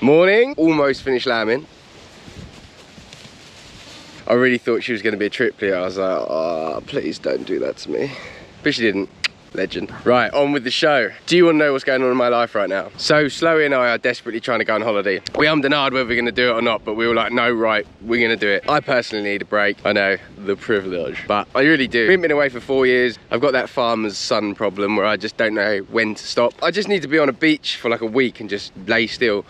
Morning. Almost finished lambing. I really thought she was going to be a triplet. I was like, oh, please don't do that to me. But she didn't. Legend. Right, on with the show. Do you want to know what's going on in my life right now? So Sloey and I are desperately trying to go on holiday. We ummed and ahed whether we're going to do it or not, but we were like, no, right, we're going to do it. I personally need a break. I know, the privilege, but I really do. We've been away for 4 years. I've got that farmer's son problem where I just don't know when to stop. I just need to be on a beach for like a week and just lay still.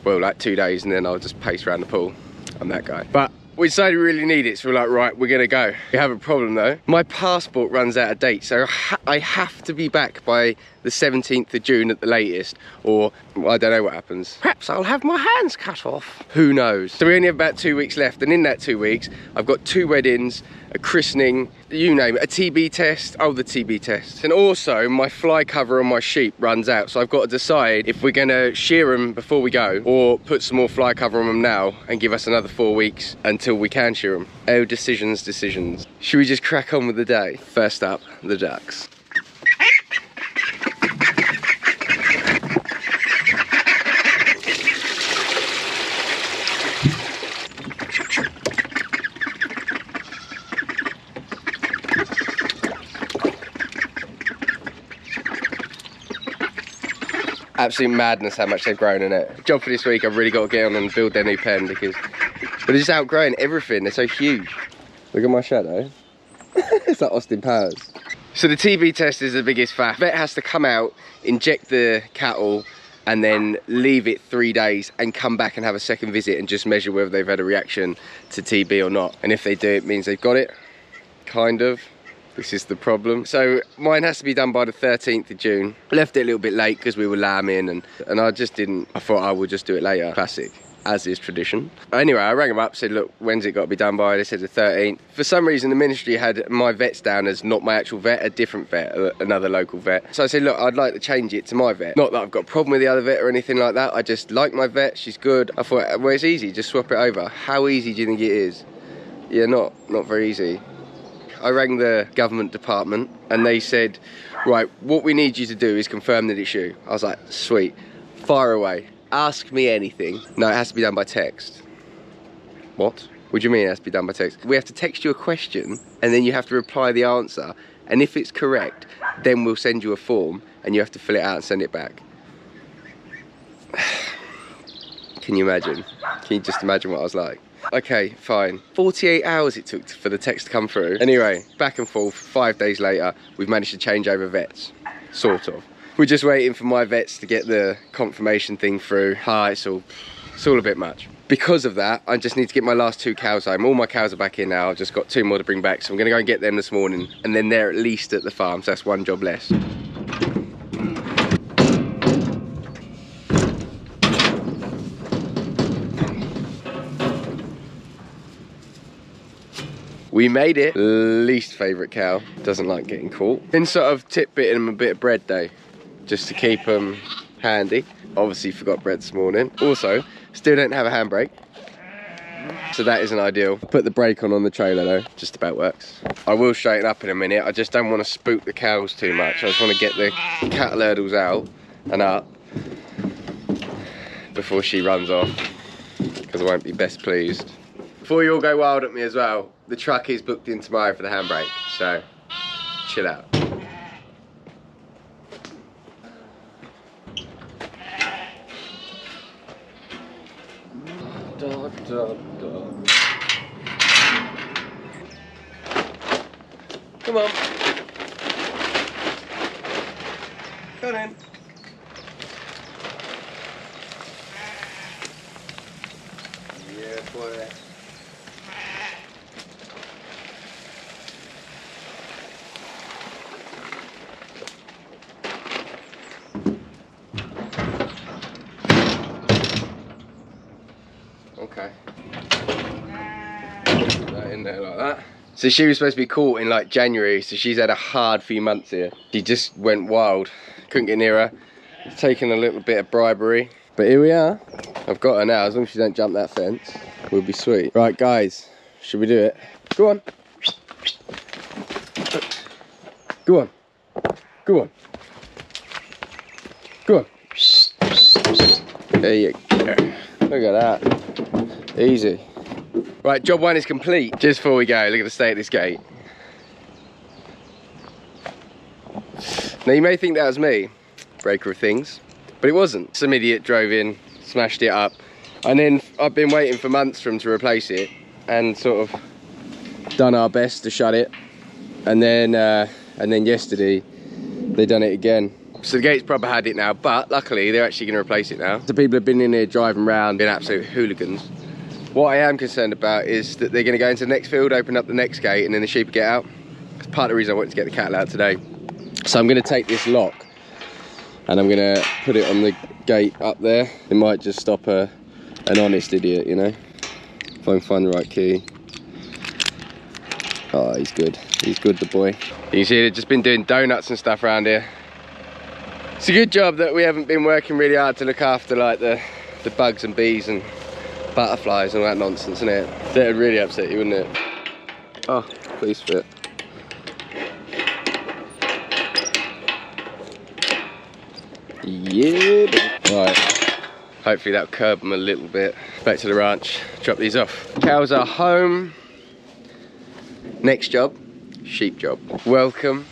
Well, like 2 days, and then I'll just pace around the pool. I'm that guy. But we decided we really need it, so we're like, right, we're gonna go. We have a problem though. My passport runs out of date, so I have to be back by the 17th of June at the latest, or well, I don't know what happens. Perhaps I'll have my hands cut off. Who knows? So we only have about 2 weeks left, and in that 2 weeks, I've got 2 weddings, a christening, you name it, a TB test, oh, the TB test. And also, my fly cover on my sheep runs out, so I've got to decide if we're gonna shear them before we go, or put some more fly cover on them now, and give us another 4 weeks until we can shear them. Oh, decisions, decisions. Should we just crack on with the day? First up, the ducks. Absolute madness how much they've grown in it. Job for this week, I've really got to get on and build their new pen because they're just outgrowing everything. They're so huge. Look at my shadow. It's like Austin Powers. So the TB test is the biggest faff. Vet has to come out, inject the cattle, and then leave it 3 days and come back and have a second visit and just measure whether they've had a reaction to TB or not. And if they do, it means they've got it, kind of. This is the problem. So mine has to be done by the 13th of June. Left it a little bit late because we were lambing and I just didn't, I thought I would just do it later. Classic, as is tradition. Anyway, I rang them up, said, look, when's it got to be done by? They said the 13th. For some reason, the ministry had my vets down as not my actual vet, a different vet, another local vet. So I said, look, I'd like to change it to my vet. Not that I've got a problem with the other vet or anything like that. I just like my vet, she's good. I thought, well, it's easy, just swap it over. How easy do you think it is? Yeah, not very easy. I rang the government department and they said, right, what we need you to do is confirm that it's you. I was like, sweet, fire away. Ask me anything. No, it has to be done by text. What? What do you mean it has to be done by text? We have to text you a question and then you have to reply the answer. And if it's correct, then we'll send you a form and you have to fill it out and send it back. Can you imagine? Can you just imagine what I was like? Okay, fine. 48 hours it took for the text to come through. Anyway, back and forth, 5 days later, we've managed to change over vets. Sort of. We're just waiting for my vets to get the confirmation thing through. It's all a bit much. Because of that, I just need to get my last 2 cows home. All my cows are back in now. I've just got 2 more to bring back. So I'm gonna go and get them this morning. And then they're at least at the farm, so that's 1 job less. We made it. Least favourite cow. Doesn't like getting caught. Been sort of tip-bitting them a bit of bread though, just to keep them handy. Obviously forgot bread this morning. Also, still don't have a handbrake, so that isn't ideal. Put the brake on the trailer though, just about works. I will straighten up in a minute. I just don't want to spook the cows too much. I just want to get the cattle hurdles out and up before she runs off, because I won't be best pleased. Before you all go wild at me as well, the truck is booked in tomorrow for the handbrake, so chill out. Come on. Come in. Yeah, boy. Okay. That in there like that. So she was supposed to be caught in like January, so she's had a hard few months here. She just went wild. Couldn't get near her. Taken a little bit of bribery. But here we are. I've got her now, as long as she don't jump that fence. We'll be sweet. Right guys, should we do it? Go on. Go on. Go on. Go on. There you go. Look at that. Easy. Right, job 1 is complete. Just before we go, look at the state of this gate. Now you may think that was me, breaker of things, but it wasn't. Some idiot drove in, smashed it up, and then I've been waiting for months for them to replace it, and sort of done our best to shut it, and then yesterday they done it again. So the gate's proper had it now, but luckily they're actually going to replace it now. The people have been in here driving around, being absolute hooligans. What I am concerned about is that they're going to go into the next field, open up the next gate, and then the sheep will get out. It's part of the reason I wanted to get the cattle out today. So I'm going to take this lock and I'm going to put it on the gate up there. It might just stop an honest idiot, you know. If I can find the right key. Oh, he's good. He's good, the boy. You can see they've just been doing donuts and stuff around here. It's a good job that we haven't been working really hard to look after like the bugs and bees and butterflies and all that nonsense, isn't it? That would really upset you, wouldn't it? Oh, please fit. Yeah, right. Hopefully that'll curb them a little bit. Back to the ranch, drop these off. Cows are home. Next job, sheep job. Welcome.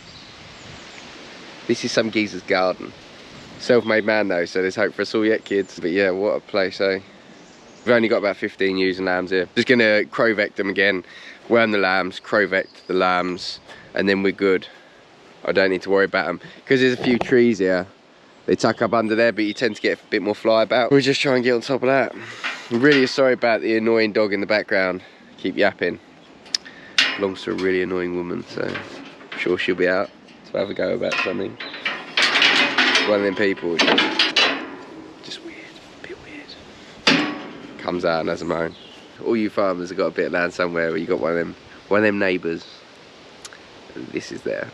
This is some geezer's garden. Self-made man though, so there's hope for us all yet, kids. But yeah, what a place, eh? We've only got about 15 ewes and lambs here. Just gonna crowvect them again, worm the lambs, crowvect the lambs, and then we're good. I don't need to worry about them. Because there's a few trees here. They tuck up under there, but you tend to get a bit more fly about. We'll just try and get on top of that. I'm really sorry about the annoying dog in the background. Keep yapping. Belongs to a really annoying woman, so I'm sure she'll be out to have a go about something. One of them people, just weird, a bit weird. Comes out and has a moan. All you farmers have got a bit of land somewhere where you got one of them neighbours. And this is there.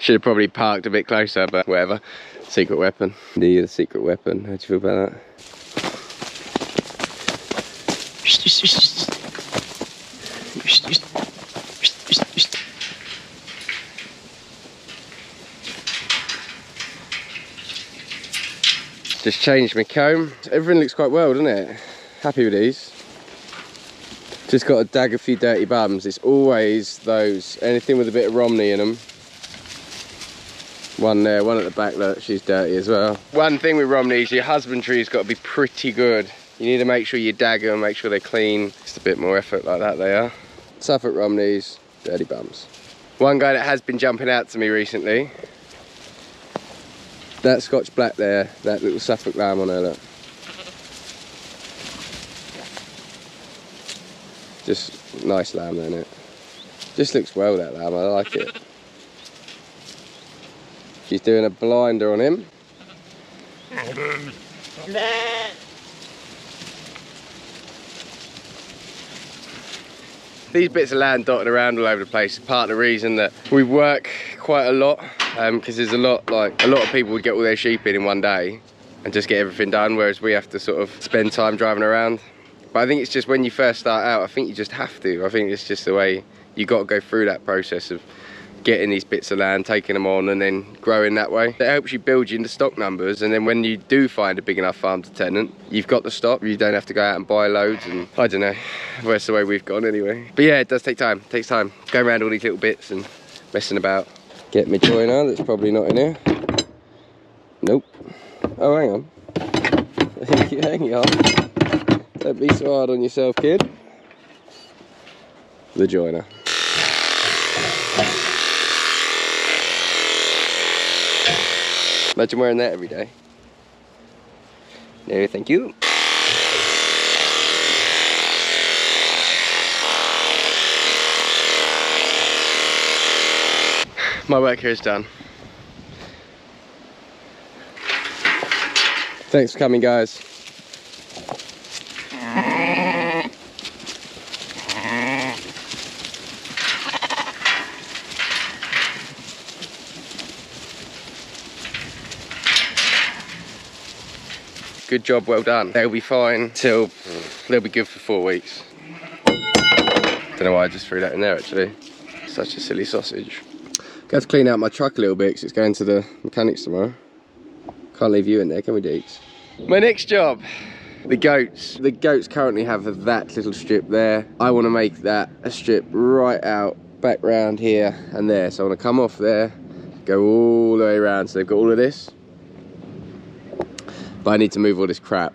Should have probably parked a bit closer, but whatever. Secret weapon. The secret weapon. How do you feel about that? Just changed my comb. Everything looks quite well, doesn't it? Happy with these. Just got to dag a few dirty bums. It's always those, anything with a bit of Romney in them. One there, one at the back, look, she's dirty as well. One thing with Romneys, your husbandry's got to be pretty good. You need to make sure you dag them, make sure they're clean. Just a bit more effort like that they are. Suffolk Romneys, dirty bums. One guy that has been jumping out to me recently. That Scotch black there, that little Suffolk lamb on her, look. Just nice lamb, isn't it? Just looks well, that lamb, I like it. She's doing a blinder on him. These bits of land dotted around all over the place is part of the reason that we work quite a lot, because there's a lot of people would get all their sheep in one day and just get everything done, whereas we have to sort of spend time driving around. But I think it's just when you first start out, I think you just have to. I think it's just the way you got to go through that process of getting these bits of land, taking them on, and then growing that way. It helps you build you into stock numbers, and then when you do find a big enough farm to tenant, you've got the stock. You don't have to go out and buy loads, and I don't know, well, that's the way we've gone anyway. But yeah, it does take time. It takes time. Going around all these little bits and messing about. Get my joiner, that's probably not in here. Nope. Oh, hang on. Hang on. Don't be so hard on yourself, kid. The joiner. Imagine wearing that every day. No, thank you. My work here is done. Thanks for coming, guys. Good job, well done. They'll be fine till they'll be good for 4 weeks. Don't know why I just threw that in there actually. Such a silly sausage. Got to clean out my truck a little bit because it's going to the mechanics tomorrow. Can't leave you in there, can we, Deeks? My next job, the goats. The goats currently have that little strip there. I want to make that a strip right out, back round here and there. So I want to come off there, go all the way around. So they've got all of this. But I need to move all this crap.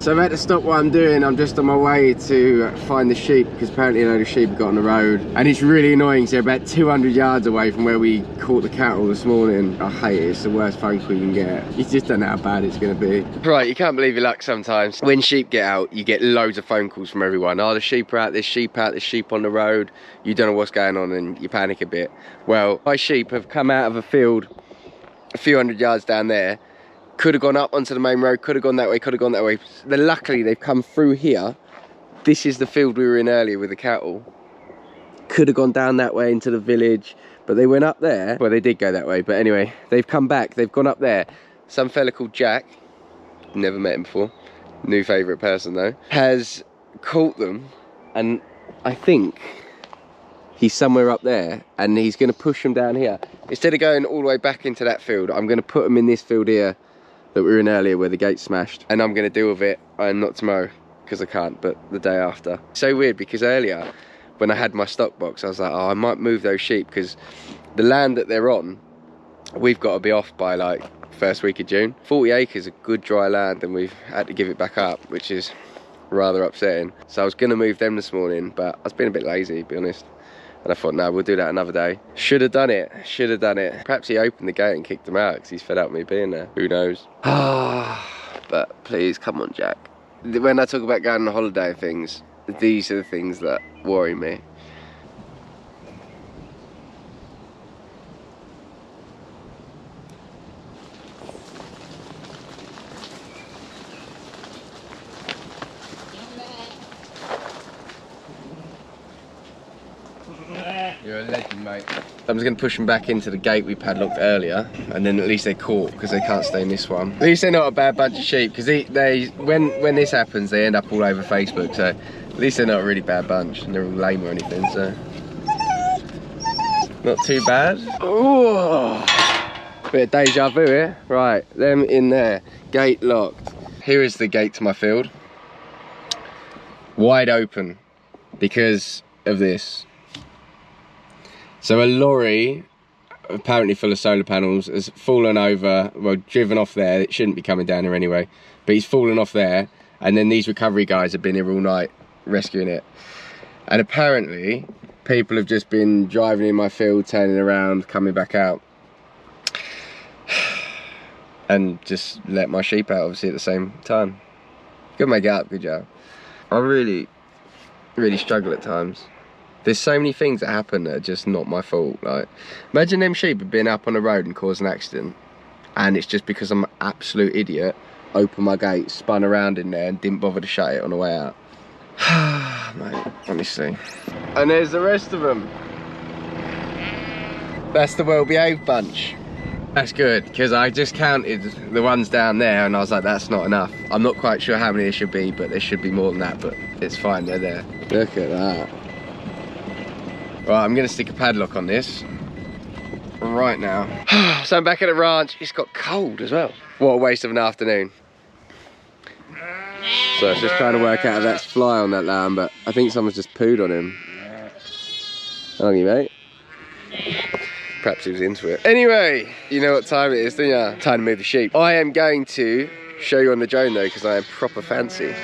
So I've had to stop what I'm doing. I'm just on my way to find the sheep because apparently a load of sheep have got on the road. And it's really annoying, so they're about 200 yards away from where we caught the cattle this morning. I hate it, it's the worst phone call you can get. You just don't know how bad it's going to be. Right, you can't believe your luck sometimes. When sheep get out, you get loads of phone calls from everyone. Oh, the sheep are out, there's sheep on the road. You don't know what's going on and you panic a bit. Well, my sheep have come out of a field a few hundred yards down there. Could have gone up onto the main road, could have gone that way, could have gone that way. Then luckily they've come through here. This is the field we were in earlier with the cattle. Could have gone down that way into the village, but they went up there. Well, they did go that way, but anyway, they've come back, they've gone up there. Some fella called Jack, never met him before, new favourite person though, has caught them, and I think he's somewhere up there, and he's going to push them down here. Instead of going all the way back into that field, I'm going to put them in this field here that we were in earlier where the gate smashed, and I'm going to deal with it. Not tomorrow because I can't, but the day after. So weird because earlier when I had my stock box I was like, oh, I might move those sheep because the land that they're on, we've got to be off by like first week of June. 40 acres of good dry land, and we've had to give it back up, which is rather upsetting. So I was going to move them this morning, but I was being a bit lazy, to be honest. And I thought, no, we'll do that another day. Should have done it, should have done it. Perhaps he opened the gate and kicked them out because he's fed up with me being there. Who knows? But please, come on, Jack. When I talk about going on holiday and things, these are the things that worry me. You're a legend, mate. I'm just going to push them back into the gate we padlocked earlier, and then at least they're caught because they can't stay in this one. At least they're not a bad bunch of sheep, because when this happens, they end up all over Facebook. So at least they're not a really bad bunch, and they're all lame or anything. So not too bad. Oh, bit of deja vu here. Right, them in there, gate locked. Here is the gate to my field, wide open because of this. So a lorry, apparently full of solar panels, has fallen over, well, driven off there. It shouldn't be coming down here anyway, but he's fallen off there, and then these recovery guys have been here all night rescuing it. And apparently people have just been driving in my field, turning around, coming back out, and just let my sheep out obviously at the same time. Good, make it up, good job. I really struggle at times. There's so many things that happen that are just not my fault. Like, imagine them sheep had been up on the road and caused an accident, and it's just because I'm an absolute idiot, opened my gate, spun around in there and didn't bother to shut it on the way out. Mate, honestly. And there's the rest of them. That's the well-behaved bunch. That's good, because I just counted the ones down there and I was like, that's not enough. I'm not quite sure how many there should be, but there should be more than that, but it's fine, they're there. Look at that. Right, I'm gonna stick a padlock on this right now. So I'm back at the ranch. It's got cold as well. What a waste of an afternoon. So I was just trying to work out if that's fly on that lamb, but I think someone's just pooed on him. On you, mate. Perhaps he was into it. Anyway, you know what time it is, don't you? Time to move the sheep. I am going to show you on the drone though, because I am proper fancy.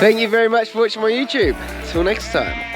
Thank you very much for watching my YouTube. Till next time.